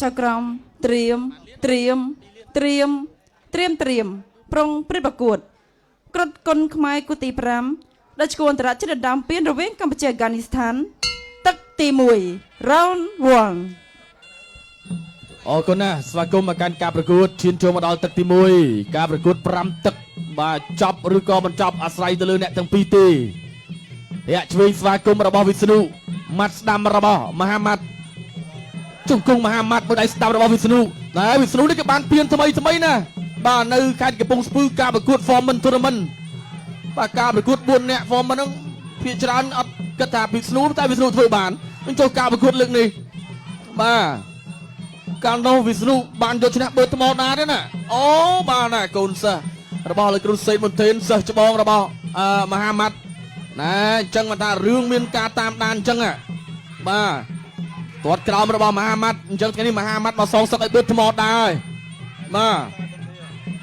ចៅក្រមត្រៀមប្រុងព្រឹត្តប្រកួតក្រុតគុនខ្មែរគូទី5ដែលឈ្មោះអន្តរជាតិដើមពៀនរវាងកម្ពុជាអាហ្គានីស្ថានទឹកទី1 round 1 អរគុណណាស់ស្វាគមន៍មកកាន់ការប្រកួតឈានចូលមកដល់ទឹកទី1ការប្រកួត5ទឹកបាទចប់ឬក៏មិនចប់អាស្រ័យទៅលើអ្នកទាំងពីរទេរយៈឆ្វេងស្វាគមន៍របស់វិស្ណុម៉ាត់ស្ដាំរបស់មហាម៉ាត់ជង្គង់មហាម៉ាត់មួយដៃស្ដាំរបស់វិស្ណុតែវិស្ណុនេះក៏បានពៀនថ្មីណាបាទនៅខេត្តកំពង់ស្ពឺការប្រកួត Foreman Tournament បាទការប្រកួត4នាក់ Foreman ហ្នឹងភាគច្រើនអត់គិតថាវិស្ណុតែវិស្ណុធ្វើបាននឹងចូលការប្រកួតលើកនេះបាទកាលនោះវិស្ណុបានយកឈ្នះបឺថ្មដាទេណាអូបាទណាកូនសិស្សរបស់លោកគ្រូសេនមន្ទិនសិស្សច្បងរបស់មហាម៉ាត់ណាអញ្ចឹងមកថារឿងមានការតាមដានអញ្ចឹងបាទទាត់ក្រោមរបស់មហាម៉ាត់អញ្ចឹងថ្ងៃនេះមហាម៉ាត់មកសងសឹកឲ្យបឺថ្មដាហើយបាទ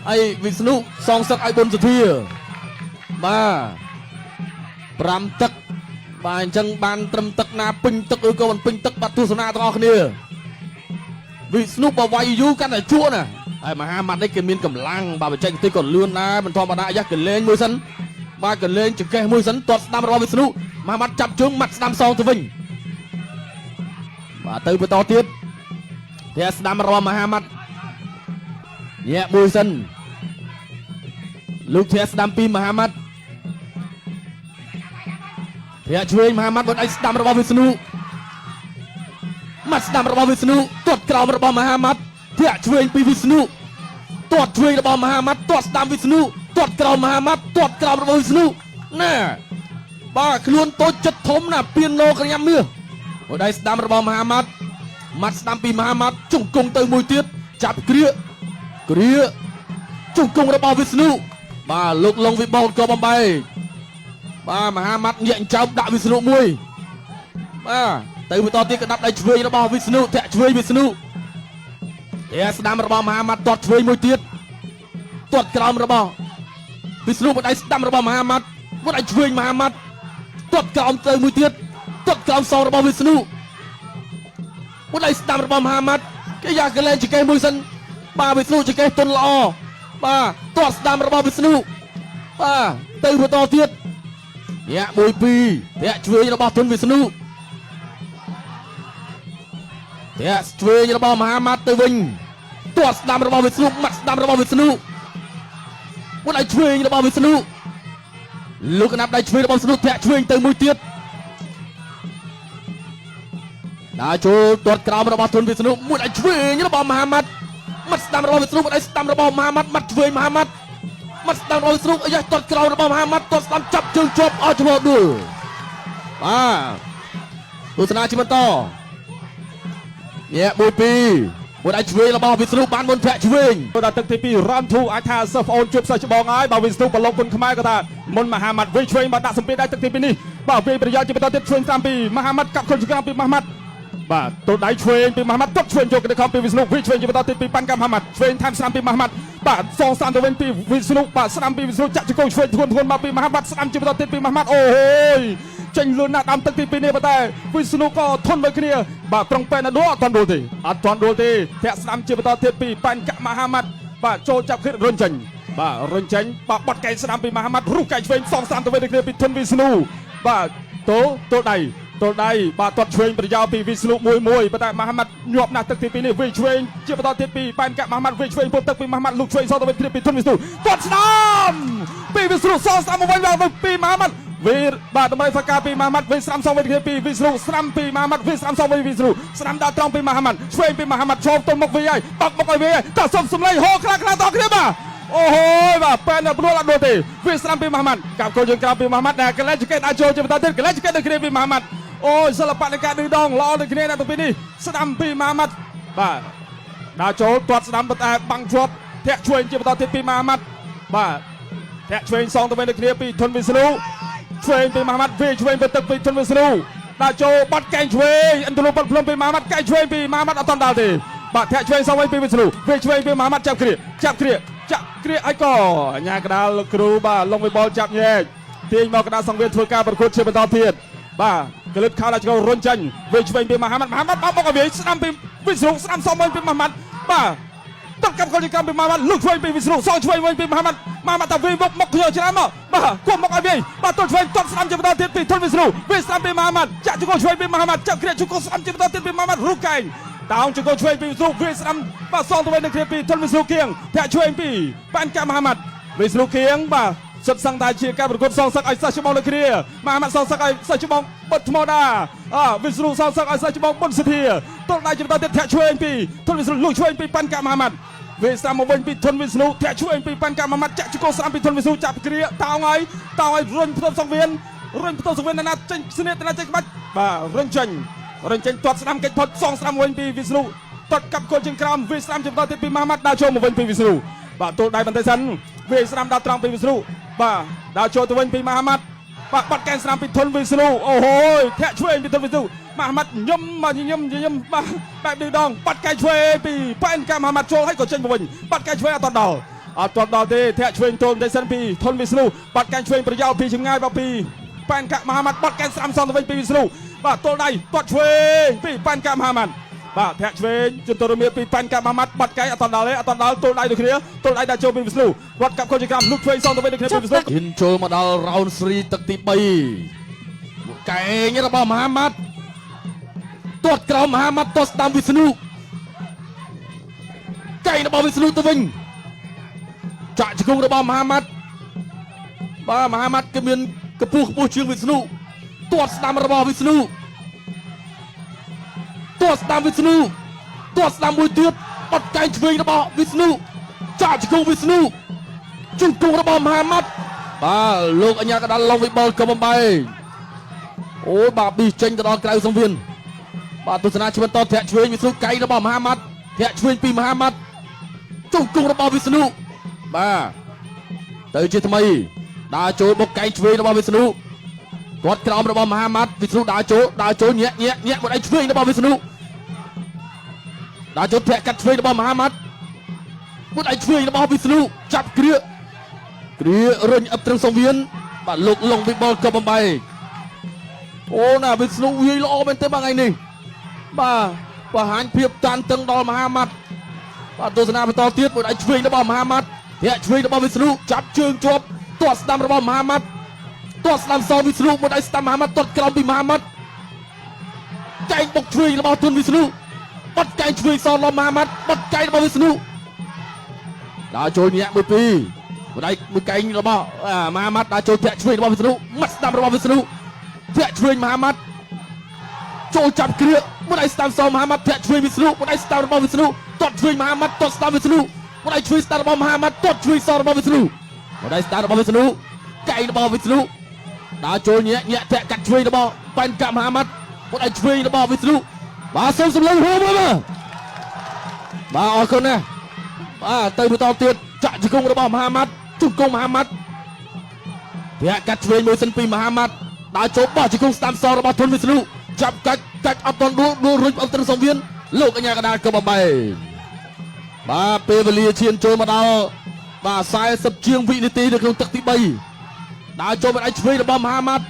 ហើយវិស្ណុសងសឹកឲ្យបុនសុធាបាទ5ទឹកបាទអញ្ចឹងបានត្រឹមទឹកណាពេញទឹកឬក៏មិនពេញទឹកបាត់ទស្សនាទាំងអស់គ្នាវិស្ណុបវាយយូរកាន់តែជក់ណាហើយមហាម៉ាត់នេះគេមានកម្លាំងបាទបច្ចេកទេសក៏លឿនដែរមិនធម្មតាយ៉ាស់កលេងមួយសិនបាទកលេងចង្កេះមួយសិនទាត់ស្ដាំរបស់វិស្ណុមហាម៉ាត់ចាប់ជើងម៉ាត់ស្ដាំសងទៅវិញបាទទៅបន្តទៀតតែស្ដាំរបស់មហាម៉ាត់ញាក់មួយសិនលោកធាស្ដាំពីមហាម៉ាត់ធាឆ្វេងមហាម៉ាត់បនដៃស្ដាំរបស់វិស្ណុម៉ាត់ស្ដាំរបស់វិស្ណុទាត់ក្រោមរបស់មហាម៉ាត់ធាឆ្វេងពីវិស្ណុទាត់ឆ្វេងរបស់មហាម៉ាត់ទាត់ស្ដាំវិស្ណុទាត់ក្រោមមហាម៉ាត់ទាត់ក្រោមរបស់វិស្ណុណាបាទខ្លួនតូចចិត្តធំណាពៀនឡូកញ្ញាមាសបនដៃស្ដាំរបស់មហាម៉ាត់ម៉ាត់ស្ដាំពីមហាម៉ាត់ជង្គង់ទៅមួយទៀតចាប់គ្រាជង្គង់របស់វិស្ណុបាទលោកលងវិបោតក៏បំបែកបាទមហាម៉ាត់ញាក់ចោមដាក់វិស្ណុមួយបាទទៅបន្តទៀតក៏ដាប់ដៃឆ្វេងរបស់វិស្ណុធាក់ឆ្វេងវិស្ណុស្ដាំរបស់មហាម៉ាត់ទាត់ឆ្វេងមួយទៀតទាត់ក្រោមរបស់វិស្ណុបដៃស្ដាំរបស់មហាម៉ាត់បដៃឆ្វេងមហាម៉ាត់ទាត់ក្រោមទៅមួយទៀតទាត់ក្រោមសងរបស់វិស្ណុបដៃស្ដាំរបស់មហាម៉ាត់គេយ៉ាកលែងចង្កេះមួយសិនបាទវិស្ណុចង្កេះទុនល្អបាទទាត់ស្ដាំរបស់វិស្ណុបាទទៅបន្តទៀតញាក់1 2ធាក់ឆ្វេងរបស់ទុនវិស្ណុធាក់ឆ្វេងរបស់មហាម៉ាត់ទៅវិញទាត់ស្ដាំរបស់វិស្ណុម៉ាត់ស្ដាំរបស់វិស្ណុមួយដៃឆ្វេងរបស់វិស្ណុលោកកណាប់ដៃឆ្វេងរបស់វិស្ណុធាក់ឆ្វេងទៅមួយទៀតដើរចូលទាត់ក្រោមរបស់ទុនវិស្ណុមួយដៃឆ្វេងរបស់មហាម៉ាត់ម៉ាត់ស្ដាំរបស់វិស្ណុមួយដៃស្ដាំរបស់មហាម៉ាត់ម៉ាត់ឆ្វេងមហាម៉ាត់ម៉ាត់ស្ដាំរបស់វិស្ណុអាយ៉ាទាត់ក្រោមរបស់មហាម៉ាត់ទាត់ស្ដាំចាប់ជើងជាប់អស់ចំហដួលបាទទស្សនាជាបន្ត1 2មួយដៃឆ្វេងរបស់វិស្ណុបានមុនធាក់ឆ្វេងដល់ទឹកទី2 round 2អាចថាសិស្សប្អូនជួបសិស្សច្បងហើយបើវិស្ណុប្រឡងគុណខ្មែរក៏ថាមុនមហាម៉ាត់វិញឆ្វេងមកដាក់សម្ពាធដៃទឹកទី2នេះបាទវាប្រយោជន៍ជាបន្តទៀតឆ្វេងតាមពីមហាម៉ាត់កាប់ខុសឆ្កាំពីមហាម៉ាត់បាទទៅដៃឆ្វេងពីមហាម៉ាត់ទាត់ឆ្វេងយកទៅខំពីវិស្ណុវិញឆ្វេងជាបន្តទៀតពីប៉ាន់កាមហាម៉ាត់ឆ្វេងថែមស្ដាំពីមហាម៉ាត់បាទសងស្ដាំទៅវិញពីវិស្ណុបាទស្ដាំពីវិស្ណុចាក់ជង្គង់ឆ្វេងធ្ងន់មកពីមហាម៉ាត់ស្ដាំជាបន្តទៀតពីមហាម៉ាត់អូហូយចេញលឿនណាស់ដើមទឹកទី2នេះប៉ុន្តែវិស្ណុក៏ធន់ដូចគ្នាបាទប្រឹងប្រែងណាស់អត់ទាន់ដួលទេធាក់ស្ដាំជាបន្តទៀតពីប៉ាន់កាមហាម៉ាត់បាទចូលចាប់គ្រិតរុញចេញបាទបាទបាត់កែស្ដាំពីមហាម៉ាត់រុះកែឆ្វេងសងស្ដាំទៅវិញដូចគ្នាពីធន់វិស្ណុបាទទល់ដៃបាទទាត់ឆ្វេងប្រយោជន៍ពីវិស្ណុមួយប៉ុន្តែមហាម៉ាត់ញាប់ណាស់ទឹកទី2នេះវិញឆ្វេងជាបន្តទៀតពីប៉ែនកាក់មហាម៉ាត់វិញឆ្វេងពុតទឹកពីមហាម៉ាត់លោកឆ្វេងសងទៅវិញគ្នាពីធនវិស្ណុទាត់ស្ដាំពីវិស្ណុសងស្ដាំមកវិញពីមហាម៉ាត់វាបាទដើម្បីធ្វើការពីមហាម៉ាត់វិញស្ដាំសងវិញគ្នាពីវិស្ណុស្ដាំពីមហាម៉ាត់វិញស្ដាំសងវិញវិស្ណុស្ដាំដល់ត្រង់ពីមហាម៉ាត់ឆ្វេងពីមហាម៉ាត់ចូលទៅមុខវិញហើយបាក់មុខឲ្យវិញតើសុំសម្លេងហូរខ្លាំងតគ្នាបាទអូហូយបាទប៉ែនប្រួលអត់ដូចទេវាស្ដាំពីមហាម៉ាត់កាប់កូនយើងក្រៅពីមហាម៉ាត់ដែលកលែងចង្កេះអាចចូលជាបន្តទៀតកលែងចង្កេះទៅគ្នាពីមហាម៉ាត់អូយសិល្បៈនៃការឌឺដងល្អដូចគ្នាណាទៅពីនេះស្ដាំពីមហាម៉ាត់បាទដើរចូលទាត់ស្ដាំតែបាំងជាប់ធាក់ឆ្វេងជាបន្តទៀតពីមហាម៉ាត់បាទធាក់ឆ្វេងសងទៅវិញដូចគ្នាពីធនវិស្ណុឆ្វេងពីមហាម៉ាត់វាឆ្វេងទៅទឹកពីធនវិស្ណុដើរចូលបាត់កែងឆ្វេងអន្តរពលភ្លុំពីមហាម៉ាត់កែងឆ្វេងពីមហាម៉ាត់អត់ទាន់ដល់ទេបាទធាក់ឆ្វេងសងវិញពីវិស្ណុវាឆ្វេងពីមហាម៉ាត់ចាប់គ្រាឲ្យកអញ្ញាកដាលលោកគ្រូបាទលងវិបលចាប់ញែកទាញមកកដាលសង្វៀនធ្វើការប្រកួតជាបន្តទៀតបាទកលិតខោឡាច់កោរុញចាញ់វិញឆ្វេងពីមហាម៉ាត់បោកមកឲ្យវាស្ដាំពី វិស្ណុស្ដាំសំវិញពីមហាម៉ាត់បាទតកកម្មកលកម្មពីមហាម៉ាត់លុកឆ្វេងពីវិស្ណុសងឆ្វេងវិញពីមហាម៉ាត់តាវិញមកយកច្រើនមកបាទគប់មកឲ្យវិញបាទទល់ឆ្វេងទាត់ស្ដាំជាបន្តទៀតពីធនវិស្ណុវាស្ដាំពីមហាម៉ាត់ចាក់ជង្គង់ឆ្វេងពីមហាម៉ាត់ចាប់គ្រាជង្គង់ស្ដាំជាបន្តទៀតពីមហាម៉ាត់រូបកែងតោងជង្គង់ឆ្វេងពីវិស្ណុវាស្ដាំបាទសងទៅវិញនឹងគ្រាពីធនវិស្ណុគៀងធាក់ឆ្វេងពីបានកាមហាម៉ាត់វិស្ណុគៀងបាទសិតសង្តាជាការប្រកួតសងសឹកឲ្យសិស្សច្បងលើគ្នាមហាម៉ាត់សងសឹកឲ្យសិស្សច្បងបិទថ្មដាវិស្ណុសងសឹកឲ្យសិស្សច្បងបុនសធាទល់ដៃជាបន្តទៀតធាក់ឆ្វេងពីធនវិស្ណុលុកឆ្វេងពីបានកាមហាម៉ាត់វាស្ដាំមកវិញពីធនវិស្ណុធាក់ឆ្វេងពីបានកាមហាម៉ាត់ចាក់ជង្គង់ស្ដាំពីធនវិស្ណុចាប់គ្រាតោងឲ្យរុញផ្ទប់សង្វៀនណាចេញស្នៀតណាចេញក្បាច់បាទរុញចេញទាត់ស្ដាំកិច្ចផុតសងស្ដាំវិញពីវិស្ណុទាត់កាប់គល់ជើងក្រោមវាស្ដាំជាបន្តទៀតពីមហាម៉ាត់ដើរចូលមកវិញពីវិស្ណុបាទទល់ដៃបន្តិចសិនវាស្ដាំដើរត្រង់ពីវិស្ណុបាទដើរចូលទៅវិញពីមហាម៉ាត់បាទបាត់កែងស្ដាំពីធនវិស្ណុអូហូយធាក់ឆ្វេងពីធនវិស្ណុមហាម៉ាត់ញឹមបាទបែបឌឺដងបាត់កែងឆ្វេងពីប៉ែនកាមហាម៉ាត់ចូលឲ្យក៏ចេញមកវិញបាត់កែងឆ្វេងអត់ដល់ទេធាក់ឆ្វេងទល់បន្តិចសិនពីធនវិស្ណុបាត់កែងឆ្វេងប្រយោលពីចម្ងាយមកពីប៉ែនកាមហាម៉ាត់បាត់កែងស្ដាំសងទៅវិញពីវិស្ណុបាទទល់ដៃទាត់ឆ្វេងពីប៉ែនកាមហាម៉ាត់បាទធាក់ឆ្វេងជន់ទៅរមៀពីប៉ែនកាមហាម៉ាត់បាត់កែងអត់ដល់ទេអត់ដល់ទល់ដៃដូចគ្នាទល់ដៃដាក់ចូលពីវិស្ណុវត្តកាប់ខុសជាក្រមលុកឆ្វេងសងទៅវិញដូចគ្នាពីវិស្ណុហ៊ានចូលមកដល់រ៉ោនស៊្រីទឹកទី3កែងរបស់មហាម៉ាត់ទាត់ក្រោមមហាម៉ាត់ទាត់ស្ដាំវិស្ណុកែងរបស់វិស្ណុទៅវិញចាក់ជង្គង់របស់មហាម៉ាត់បាទមហាម៉ាត់គឺមានកម្ពស់ជាងវិស្ណុទាត់ស្ដាំរបស់វិស្ណុទាត់ស្ដាំវិស្ណុទាត់ស្ដាំមួយទៀតបាត់កែងឆ្វេងរបស់វិស្ណុចាក់ជង្គង់វិស្ណុជង្គង់របស់មហាម៉ាត់បាទលោកអញ្ញាកដាលឡុងវិបុលក៏បំបីអូយបាទប៊ីចេញទៅដល់ក្រៅសង្វៀនបាទទស្សនាជីវិតតធាក់ឆ្វេងវិស្ណុកែងរបស់មហាម៉ាត់ធាក់ឆ្វេងពីមហាម៉ាត់ជង្គង់របស់វិស្ណុបាទទៅជាថ្មីដើរចូលបុកកែងឆ្វេងរបស់វិស្ណុគាត់ក្រោមរបស់មហាម៉ាត់វិស្ណុដើរចូលញាក់មកដៃឆ្វេងរបស់វិស្ណុដើរចូលធាក់កាត់ឆ្វេងរបស់មហាម៉ាត់មកដៃឆ្វេងរបស់វិស្ណុចាប់គ្រារុញអឹបត្រឹងសង្វៀនបាទលោកឡុងវិបុលក៏បំបីអូណាវិស្ណុវាយល្អមែនទេបងថ្ងៃនេះបាទបង្ហាញភាពតានតឹងដល់មហាម៉ាត់បាទទស្សនាបន្តទៀតមកដៃឆ្វេងរបស់មហាម៉ាត់ធាក់ឆ្វេងរបស់វិស្ណុចាប់ជើងជាប់ទាត់ស្ដាំរបស់មហាម៉ាត់ទាត់ស្ដាំសងវិស្ណុមកដៃស្ដាំមហាម៉ាត់ទាត់ក្រោមពីមហាម៉ាត់កែងបុកឆ្វេងរបស់ទុនវិស្ណុបាត់កែងឆ្វេងសងរបស់មហាម៉ាត់បាត់កែងរបស់វិស្ណុដើរចូលញាក់មួយពីរមកដៃមួយកែងរបស់មហាម៉ាត់ដើរចូលធាក់ឆ្វេងរបស់វិស្ណុមាត់ស្ដាំរបស់វិស្ណុធាក់ឆ្វេងមហាម៉ាត់ចូលចាប់គ្រាមកដៃស្ដាំសងមហាម៉ាត់ធាក់ឆ្វេងវិស្ណុមកដៃស្ដាំរបស់វិស្ណុទាត់ឆ្វេងមហាម៉ាត់ទាត់ស្ដាំវិស្ណុមកដៃឆ្វេងស្ដាំរបស់មហាម៉ាត់ទាត់ឆ្វេងសងរបស់វិស្ណុមកដៃស្ដាំរបស់វិស្ណុកែងរបស់វិស្ណុដើរចូលញាក់ធាក់កាត់ឆ្វេងរបស់ប៉ែនកាមហាម៉ាត់មកដៃឆ្វេងរបស់វិស្ណុបាទសូមសម្លេងហូបមកបាទអរគុណណាស់បាទទៅបន្តទៀតចាក់ជង្គង់របស់មហាម៉ាត់ជង្គង់មហាម៉ាត់ធាក់កាត់ឆ្វេងមួយសិនពីមហាម៉ាត់ដើរចូលបោះជង្គង់ស្ដាំសងរបស់ធនវិស្ណុចាប់កាច់អត់តន់ដួលរុញអត់ត្រឹមសង្វៀនលោកអញ្ញាកដាលក៏បំបីបាទពេលវេលាឈានចូលមកដល់បាទ40ជាងវិនាទីនៅក្នុងទឹកទី3ដើរចូលមកដៃឆ្វេងរបស់មហាម៉ាត់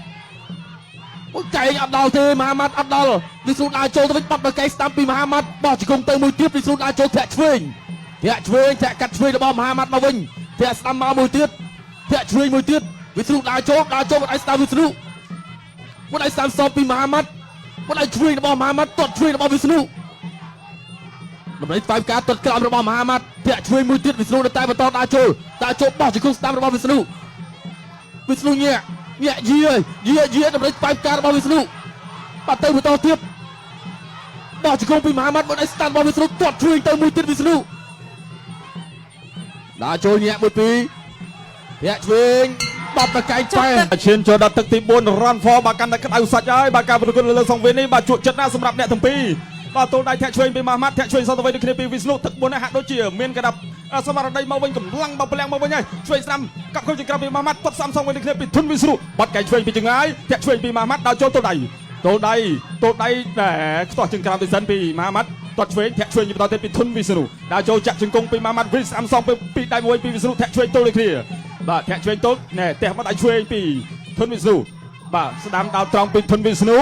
អូកែងអត់ដល់ទេមហាម៉ាត់អត់ដល់វិស្ណុដើរចូលទៅវិញបាត់ដល់កែងស្ដាំពីមហាម៉ាត់បោះជង្គង់ទៅមួយទៀតវិស្ណុដើរចូលធាក់ឆ្វេងធាក់កាត់ឆ្វេងរបស់មហាម៉ាត់មកវិញធាក់ស្ដាំមកមួយទៀតធាក់ឆ្វេងមួយទៀតវិស្ណុដើរចូលមកដៃស្ដាំវិស្ណុមកដៃស្ដាំសងពីមហាម៉ាត់មកដៃឆ្វេងរបស់មហាម៉ាត់ទាត់ឆ្វេងរបស់វិស្ណុដើម្បីស្វែងការទាត់ក្រោមរបស់មហាម៉ាត់ធាក់ឆ្វេងមួយទៀតវិស្ណុនៅតែបន្តដើរចូលបោះជង្គង់ស្ដាំរបស់វិស្ណុញាក់យាដើម្បីស្វែងការរបស់វិស្ណុបាទទៅបន្តទៀតបោះជង្គង់ពីមហាម៉ាត់មកដៃស្ដាំរបស់វិស្ណុទាត់ឆ្វេងទៅមួយទៀតវិស្ណុដើរចូលញាក់មួយពីរធាក់ឆ្វេងបាត់តកែងប៉ែឈានចូលដល់ទឹកទី4 Run for បាទកាន់តែក្តៅសាច់ហើយបាទការប្រកួតលើសង្វៀននេះបាទជក់ចិត្តណាស់សម្រាប់អ្នកទាំងពីរបាទទល់ដៃធាក់ឆ្វេងពីមហាម៉ាត់ធាក់ឆ្វេងសងទៅវិញដូចគ្នាពីវិស្ណុទឹក4នេះហាក់ដូចជាមានកដាប់សមរដីមកវិញកម្លាំងបលាំងមកវិញហើយឆ្វេងស្ដាំកាប់ខុសជាក្រៅពីមហាម៉ាត់ទាត់ស្ដាំសងវិញដូចគ្នាពីធុនវិស្ណុបាត់កែងឆ្វេងពីចង្អាយធាក់ឆ្វេងពីមហាម៉ាត់ដល់ចូលទល់ដៃដែលខ្ទាស់ជាងក្រៅទៅសិនពីមហាម៉ាត់ទាត់ឆ្វេងធាក់ឆ្វេងបន្តទៀតពីធុនវិស្ណុដល់ចូលចាក់ជង្គង់ពីមហាម៉ាត់វិស្ដាំសងពីដៃមួយពីវិស្ណុធាក់ឆ្វេងទល់ដូចគ្នាបាទធាក់ឆ្វេងទល់ណែផ្ទះមកដៃឆ្វេងពីធុនវិស្ណុបាទស្ដាំដល់ត្រង់ពីធុនវិស្ណុ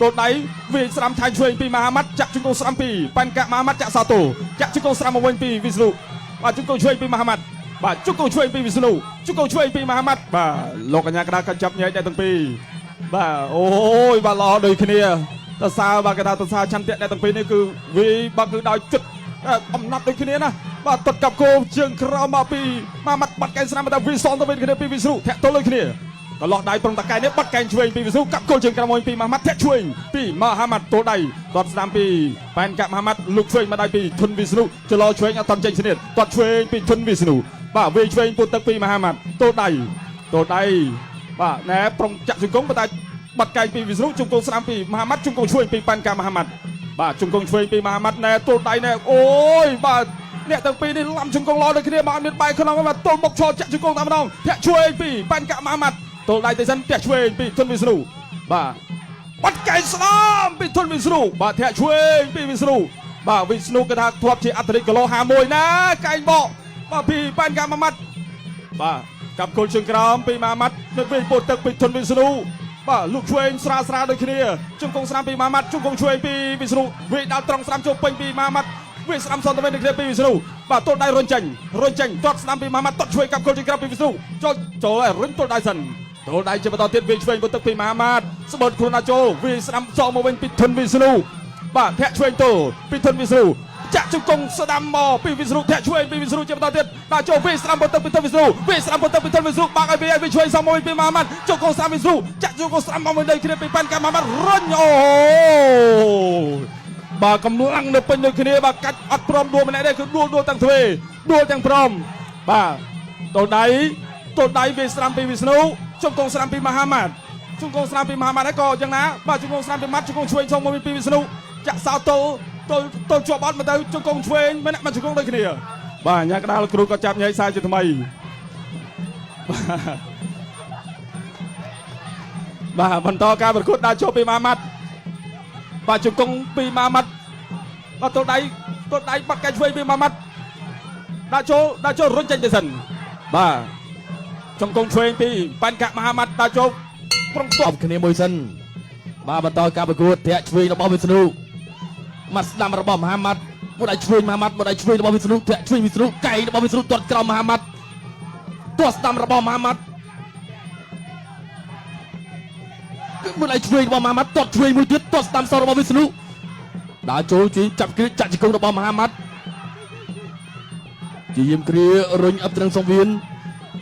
ទល់ដៃវាស្រាំថៃឆ្វេងពីមហាម៉ាត់ចាក់ជង្គង់ស្រាំពីប៉ាន់កាមហាម៉ាត់ចាក់សាទូចាក់ជង្គង់ស្រាំមកវិញពីវិស្ណុបាទជង្គង់ឆ្វេងពីមហាម៉ាត់បាទជង្គង់ឆ្វេងពីវិស្ណុជង្គង់ឆ្វេងពីមហាម៉ាត់បាទលោកកញ្ញាកណ្ដាលក៏ចាប់ញែកដែរទាំងពីរបាទអូយបាទល្អដូចគ្នាតសាបាទគេថាតសាឆន្ទៈអ្នកទាំងពីរនេះគឺវាបាទគឺដោយចិត្តអំណាចដូចគ្នាណាបាទតត់កាប់គោជើងក្រោមមកពីមហាម៉ាត់បាត់កែងស្នាមទៅវាសងទៅវិញគ្នាពីវិស្ណុធាក់ទល់ដូចគ្នាកន្លោះដៃប្រងតកែនេះបាត់កែងឆ្វេងពីវិសុកាប់គល់ជើងក្រោមពីមហាម៉ាត់ធាក់ឆ្វេងពីមហាម៉ាត់ទល់ដៃទាត់ស្ដាំពីប៉ែនកាប់មហាម៉ាត់លុកឆ្វេងមកដៃពីធុនវិស្ណុចលោឆ្វេងអត់តាន់ចេញស្នៀតទាត់ឆ្វេងពីធុនវិស្ណុបាទវាឆ្វេងពុតទឹកពីមហាម៉ាត់ទល់ដៃបាទណែប្រងចាក់ជង្គង់តែបាត់កែងពីវិស្ណុជង្គង់ស្ដាំពីមហាម៉ាត់ជង្គង់ឆ្វេងពីប៉ែនកាប់មហាម៉ាត់បាទជង្គង់ឆ្វេងពីមហាម៉ាត់ណែទល់ដៃណែអូយបាទអ្នកទាំងពីរនេះឡំជង្គង់ល្អដូចគ្នាបាទអត់មានបែកក្នុងបាទទល់មុខឈរចាក់ជង្គង់តែម្ដងធាក់ឆ្វេងពីប៉ែនកាប់មហាម៉ាត់ទល់ដៃទៅសិនធាក់ឆ្វេងពីធុនវិស្ណុបាទបាត់កែងស្ដាំពីធុនវិស្ណុបាទធាក់ឆ្វេងពីវិស្ណុបាទវិស្ណុគេថាធ្លាប់ជាអត្តរិទ្ធគីឡូ51ណាកែងបកបាទពីប៉ែនកាប់មហាម៉ាត់បាទកាប់គល់ជើងក្រោមពីមហាម៉ាត់នៅពេលពោតទឹកពីធុនវិស្ណុបាទលុកឆ្វេងស្រាលដូចគ្នាជង្គង់ស្ដាំពីមហាម៉ាត់ជង្គង់ឆ្វេងពីវិស្ណុវាដល់ត្រង់ស្ដាំចូលពេញពីមហាម៉ាត់វាស្ដាំសនទៅវិញគ្នាពីវិស្ណុបាទទល់ដៃរុញចេញទាត់ស្ដាំពីមហាម៉ាត់ទាត់ឆ្វេងកាប់គល់ជើងក្រោមពីវិស្ណុចូលឲ្យរុញទល់ដៃសិនទល់ដៃជាបន្តទៀតវាឆ្វេងពុតទឹកពីមហាម៉ាត់ស្បត់ខ្លួនណាចូលវាស្ដាំសងមកវិញពីធុនវិស្ណុបាទធាក់ឆ្វេងទល់ពីធុនវិស្ណុចាក់ជង្គង់ស្ដាំមកពីវិស្ណុធាក់ឆ្វេងពីវិស្ណុជាបន្តទៀតដល់ចូលវាស្ដាំពុតទឹកពីធុនវិស្ណុវាស្ដាំពុតទឹកពីធុនវិស្ណុបាក់ឲ្យវាឆ្វេងសងមកវិញពីមហាម៉ាត់ជង្គង់ស្ដាំវិស្ណុចាក់ជង្គង់ស្ដាំមកវិញដូចគ្នាពីប៉ាន់កាមហាម៉ាត់រុញអូបាទកម្លាំងនៅពេញដូចគ្នាបាទកាច់អត់ព្រមដួលម្នាក់ទេគឺដួលទាំងទ្វេដួលទាំងព្រមបាទទល់ដៃវាស្ដាំពីវិស្ណុជង្គង់ស្ដាំពីមហាម៉ាត់ជង្គង់ស្ដាំពីមហាម៉ាត់ហើយក៏យ៉ាងណាបាទជង្គង់ស្ដាំពីម៉ាត់ជង្គង់ឆ្វេងសងមកពីវិស្ណុចាក់សោទល់ជាប់អត់មកទៅជង្គង់ឆ្វេងម្នាក់មកជង្គង់ដូចគ្នាបាទញ៉ាក្តាលគ្រូក៏ចាប់ញ៉ៃសាជាថ្មីបាទបន្តការប្រកួតដាក់ចូលពីមហាម៉ាត់បាទជង្គង់ពីមហាម៉ាត់បាទទល់ដៃបាត់កែឆ្វេងពីមហាម៉ាត់ដាក់ចូលរុញចេញទៅសិនបាទជង្គង់ឆ្វេងពីប៉ាន់កាក់មហាម៉ាត់ដាក់ចូលប្រងទប់គ្នាមួយសិនបាទបន្តការប្រកួតធាក់ឆ្វេងរបស់វិស្ណុម៉ាត់ស្ដាំរបស់មហាម៉ាត់មួយដៃឆ្វេងមហាម៉ាត់មួយដៃឆ្វេងរបស់វិស្ណុធាក់ឆ្វេងវិស្ណុកែងរបស់វិស្ណុទាត់ក្រោមមហាម៉ាត់ទាត់ស្ដាំរបស់មហាម៉ាត់មួយដៃឆ្វេងរបស់មហាម៉ាត់ទាត់ឆ្វេងមួយទៀតទាត់ស្ដាំសងរបស់វិស្ណុដើរចូលជួយចាប់គ្រាចាក់ជង្គង់របស់មហាម៉ាត់ជាយាមគ្រារុញអឹបត្រឹងសងវៀន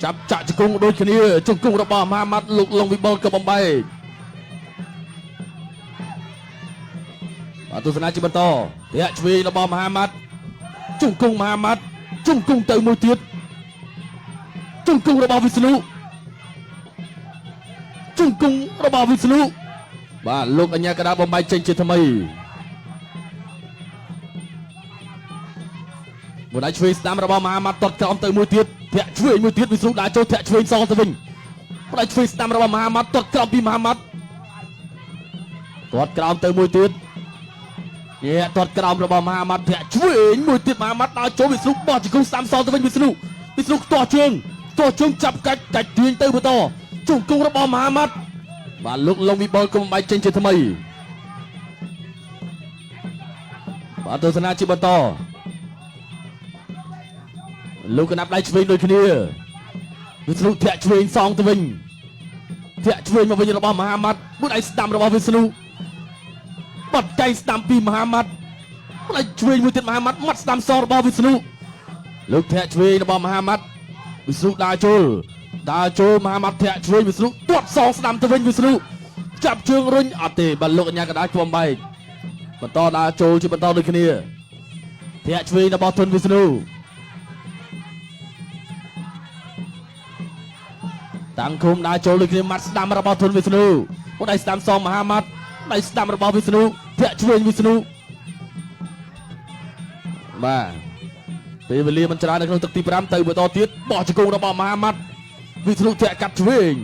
ចាប់ចាក់ជង្គង់ដូចគ្នាជង្គង់របស់មហាម៉ាត់លោកលងវិបុលក៏បំបែកបាទទស្សនាជាបន្តធាក់ឆ្វេងរបស់មហាម៉ាត់ជង្គង់មហាម៉ាត់ជង្គង់ទៅមួយទៀតជង្គង់របស់វិស្ណុជង្គង់របស់វិស្ណុបាទលោកអញ្ញាកដាបំបែកចេញជាថ្មីមួយដៃឆ្វេងស្ដាំរបស់មហាម៉ាត់ទាត់ក្រោមទៅមួយទៀតធាក់ឆ្វេងមួយទៀតវិស្ណុដាក់ចូលធាក់ឆ្វេងសងទៅវិញមួយដៃឆ្វេងស្ដាំរបស់មហាម៉ាត់ទាត់ក្រោមពីមហាម៉ាត់ទាត់ក្រោមទៅមួយទៀតទាត់ក្រោមរបស់មហាម៉ាត់ធាក់ឆ្វេងមួយទៀតមហាម៉ាត់ដាក់ចូលវិស្ណុបោះជង្គង់ស្ដាំសងទៅវិញវិស្ណុទាស់ជើងចាប់កាច់ទាញទៅបន្តជង្គង់របស់មហាម៉ាត់បាទលោកលងវិបុលក៏បំបែកចេញជាថ្មីបាទទស្សនាជាបន្តលោកកណាប់ដៃឆ្វេងដូចគ្នាវិស្ណុធាក់ឆ្វេងសងទៅវិញធាក់ឆ្វេងមកវិញរបស់មហាម៉ាត់មួយដៃស្ដាំរបស់វិស្ណុបាត់កែងស្ដាំពីមហាម៉ាត់មួយដៃឆ្វេងមួយទៀតមហាម៉ាត់ម៉ាត់ស្ដាំសងរបស់វិស្ណុលោកធាក់ឆ្វេងរបស់មហាម៉ាត់វិស្ណុដើរចូលមហាម៉ាត់ធាក់ឆ្វេងវិស្ណុទាត់សងស្ដាំទៅវិញវិស្ណុចាប់ជើងរុញអត់ទេបាទលោកអញ្ញាកដាជាំបែកបន្តដើរចូលជាបន្តដូចគ្នាធាក់ឆ្វេងរបស់ធុនវិស្ណុតាំងគុំដើរចូលដូចគ្នាម៉ាត់ស្ដាំរបស់ធុនវិស្ណុមួយដៃស្ដាំសងមហាម៉ាត់ដៃស្ដាំរបស់វិស្ណុធាក់ឆ្វេងវិស្ណុបាទពេលវេលាមិនច្រើននៅក្នុងទឹកទី5ទៅបន្តទៀតបោះជង្គង់របស់មហាម៉ាត់វិស្ណុធាក់កាត់ឆ្វេង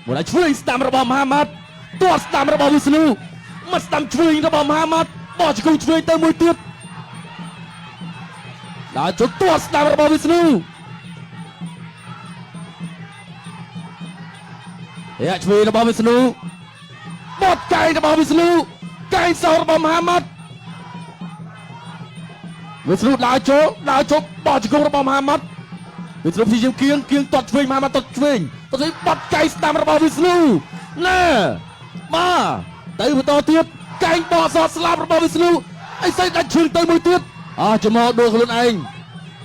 មួយដៃឆ្វេងស្ដាំរបស់មហាម៉ាត់ទាត់ស្ដាំរបស់វិស្ណុម៉ាត់ស្ដាំឆ្វេងរបស់មហាម៉ាត់បោះជង្គង់ឆ្វេងទៅមួយទៀតដើរចូលទាត់ស្ដាំរបស់វិស្ណុ Hãy chơi là bao nhiêu snu bọt cày là bao nhiêu snu cày sau là bao nhiêu mắt với snu đá chỗ bỏ chỉ công là bao nhiêu mắt với snu thì kiêng kiêng tọt vinh mà tọt vinh tọt vinh bọt cày stam là bao nhiêu snu nè ba tới một to tiếp cày bỏ sọt slam là bao nhiêu snu anh xây đánh trường tới một tiết cho mò đua của luôn anh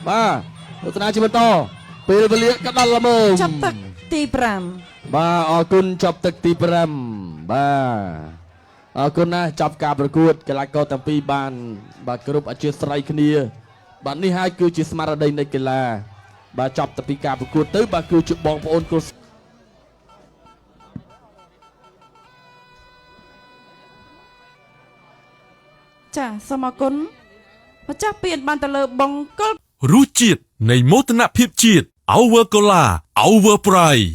ba tôi nói chỉ một toពេលវេលាក៏ដល់ល្មម ចាប់ទឹកទី បាទអរគុណចាប់ទឹកទី5បាទអរគុណណាស់ចាប់ការប្រកួតកីឡាករទាំងពីរបានបាទគ្រប់អធិស្ឋានគ្នាបាទនេះហើយគឺជាស្មារតីនៃកីឡាបាទចាប់តាពីការប្រកួតទៅបាទគឺជាបងប្អូនគ្រួសារ ចាសូមអរគុណម្ចាស់ពានបានទៅលើបង្គោល រសជាតិនៃមោទនភាពជាតិ Our Cola Our Pride